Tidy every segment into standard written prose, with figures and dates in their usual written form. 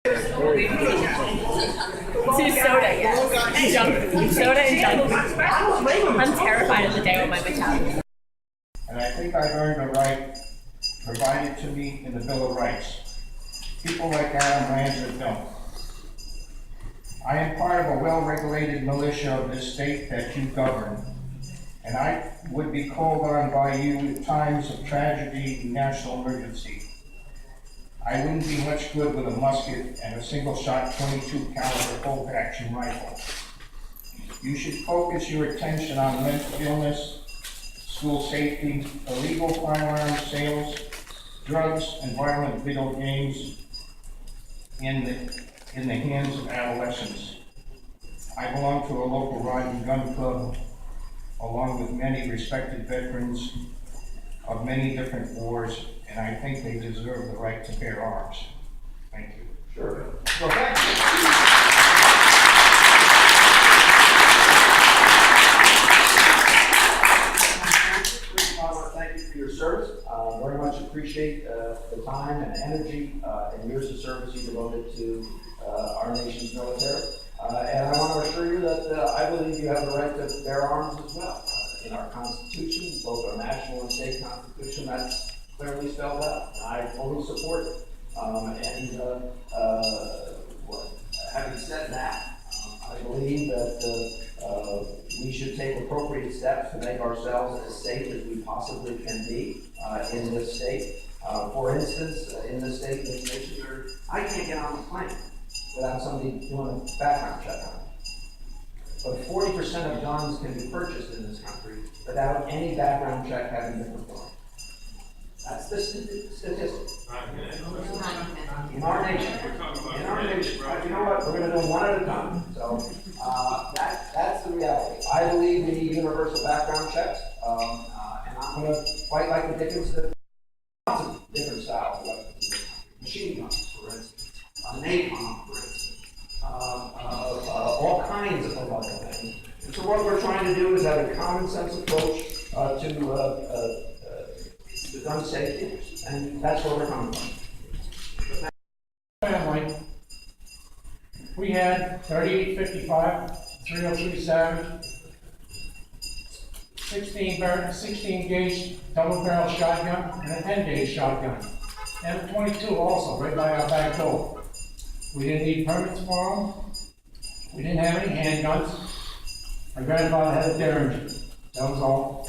To soda, yes. And junk food. Soda and junk food. I'm terrified of the day when my metabolism. And I think I've earned the right provided to me in the Bill of Rights. People like Adam Lanza don't. I am part of a well-regulated militia of this state that you govern, and I would be called on by you at times of tragedy and national emergency. I wouldn't be much good with a musket and a single-shot 22 caliber bolt-action rifle. You should focus your attention on mental illness, school safety, illegal firearms sales, drugs, and violent video games in the hands of adolescents. I belong to a local rod and gun club, along with many respected veterans of many different wars, and I think they deserve the right to bear arms. Thank you. Sure. Well, thank you. I want to thank you for your service. Very much appreciate the time and energy and years of service you devoted to our nation's military. And I want to assure you that I believe you have the right to bear arms as well. In our Constitution, both our national and state constitution, that's clearly spelled out. I fully support it. Having said that, I believe that we should take appropriate steps to make ourselves as safe as we possibly can be in this state. For instance, in this state, this nation, I can't get on a plane without somebody doing a background check on it. But 40% of guns can be purchased in this country without any background check having been performed. That's the statistic. In our nation. In our nation. You know what? We're going to do them one at a time. So that's the reality. I believe we need universal background checks, and I'm going to fight like the Dickens. Lots of different styles of weapons. Machine guns, for instance. Napalm, for instance. All kinds of other things. And so what we're trying to do is have a common sense approach to gun safety, and that's where we're coming from. Family, we had 3855, 303 Savage, 16 gauge double barrel shotgun, and a 10 gauge shotgun, and a 22 also right by our back door. We didn't need permits for them. We didn't have any handguns. My grandfather had a Derringer. That was all.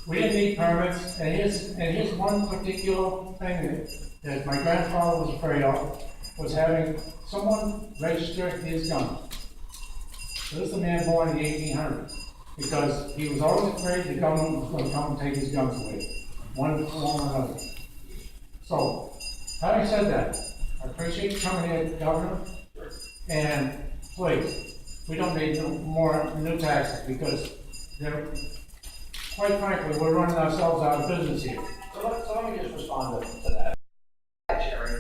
We didn't need permits, and here's one particular thing that my grandfather was afraid of, was having someone register his gun. So this is a man born in the 1800s, because he was always afraid the government was going to come and take his guns away, one form or another. So, having said that, I appreciate you coming in, Governor, and please, we don't need more new taxes, because they're, quite frankly, we're running ourselves out of business here. So let me just respond to that. Cherry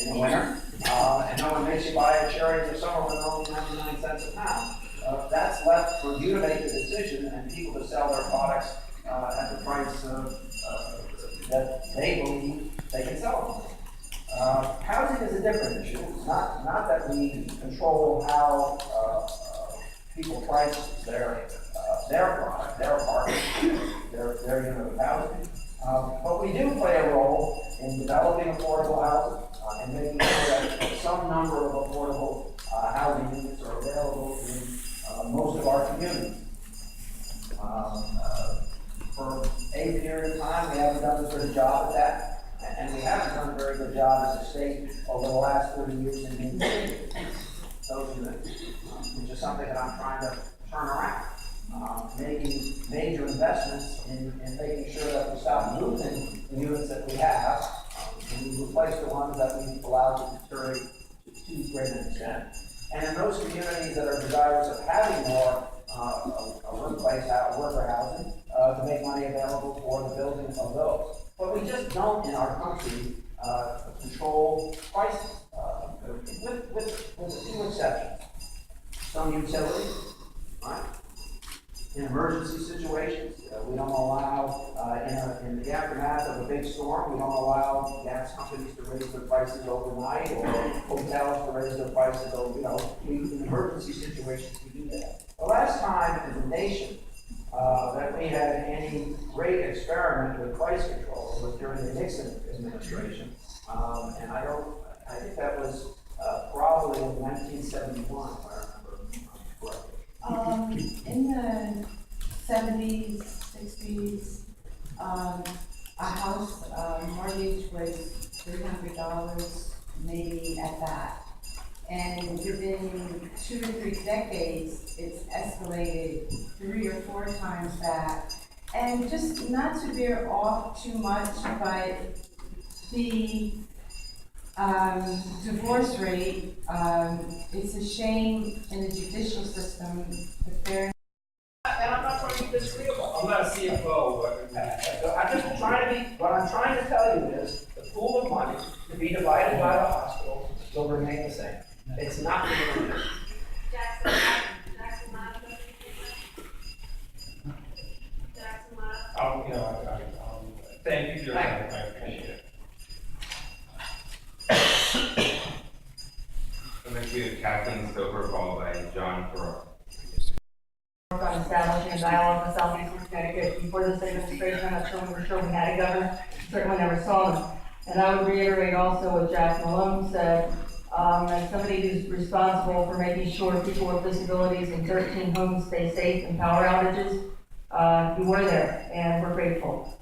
in the winter, and no one makes you buy a cherry in the summer when they're only 99 cents a pound. That's left for you to make the decision and people to sell their products at the price that they believe they can sell them. Housing is a different issue. It's not that we control how people price their product, their apartment, their unit of housing. But we do play a role in developing affordable housing and making sure that some number of affordable housing units are available in most of our communities. For a period of time, we haven't done a good job at that. And we haven't done a very good job as a state over the last 30 years in maintaining those units, which is something that I'm trying to turn around. Making major investments in making sure that we stop losing the units that we have, and we replace the ones that we've allowed to deteriorate to too great an extent. And in those communities that are desirous of having more worker housing, to make money available for the building of those. But we just don't, in our country, control prices, with a few exceptions. Some utilities, right? in emergency situations. We don't allow, in the aftermath of a big storm, we don't allow gas companies to raise their prices overnight or hotels to raise their prices over, in emergency situations we do that. The last time as a nation that we had any great experiment with price control was during the Nixon administration. And I think that was probably in 1971, if I remember correctly. In the 70s, 60s, a house mortgage was $300, maybe at that. And within 2 or 3 decades, it's escalated 3 or 4 times that. And just not to veer off too much, but the divorce rate, it's a shame in the judicial system, the fair. And I'm not trying to be disagreeable. I'm not a CFO, what I'm trying to tell you is, the pool of money to be divided by the hospital will remain the same. It's not going to change. Thank you for your time. I appreciate it. I'm going to Kathleen Stover, followed by John Thoreau. Work on establishing a dialogue with Southeastern Connecticut before this administration. I'm not sure we were sure we had a governor. Certainly never saw them. And I would reiterate also what Jack Malone said, as somebody who's responsible for making sure people with disabilities in 13 homes stay safe in power outages. You were there, and we're grateful.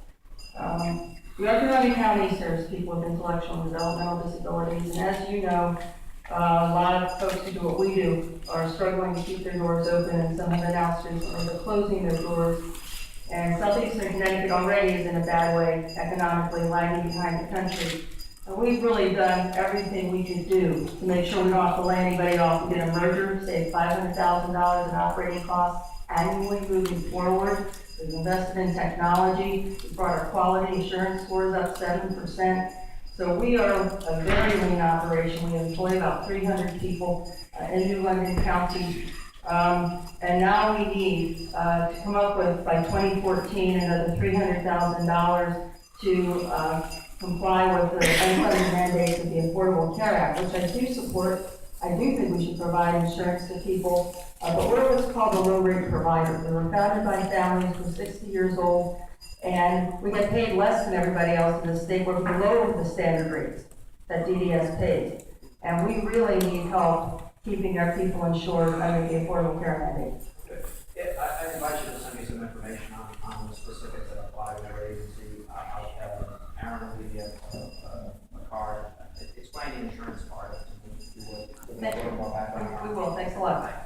The Ocean County serves people with intellectual and developmental disabilities, and as you know, a lot of folks who do what we do are struggling to keep their doors open, and some have announced recently they're closing their doors. And Southeastern Connecticut already is in a bad way, economically lagging behind the country. And we've really done everything we could do to make sure we don't have to lay anybody off. We did a merger, save $500,000 in operating costs annually moving forward. We've invested in technology. We brought our quality assurance scores up 7%. So we are a very lean operation. We employ about 300 people in New London County. And now we need to come up with, by 2014, another $300,000 to comply with the unfunded mandates of the Affordable Care Act, which I do support. I do think we should provide insurance to people, but we're what's called a low-rate provider. We were founded by families who are 60 years old, and we get paid less than everybody else in the state. We're below the standard rates that DDS pays. And we really need help keeping our people insured under the Affordable Care mandate. I invite you to send me some information on the specifics that apply to your agency. Aaron will give you a card. Explain the insurance part. Thank you. We will. Thanks a lot.